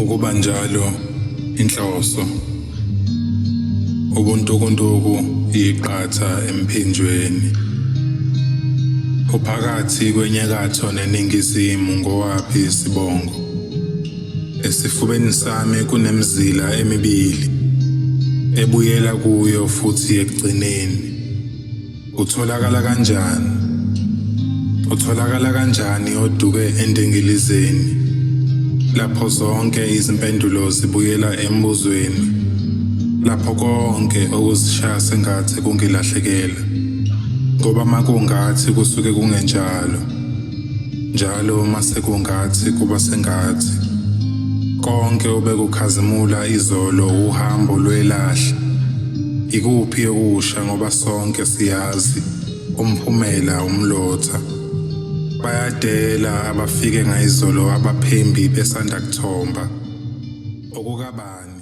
Ukuba njalo inhloso ubuntukuntuku iqatha emphinjweni uphakathi kwenyakatho neningizimu ngowaphi isibongo esifubeni sami kunemizila emibili ebuyela kuyo futhi ekugcineni utholakala kanjani oduke endengilizeni lapho zonke izimpendulo zibuyela embuzweni lapho konke okuzishaya sengathi kungilahlekela ngoba makungathi kusuke kungenjalo njalo mase kungathi kuba sengathi konke obekukhazimula izolo uhambo lwelahla ikuphi okusha ngoba sonke siyazi umphumela umlotha bayadela abafike ngayizolo abaphembi besanda kuthomba okukabani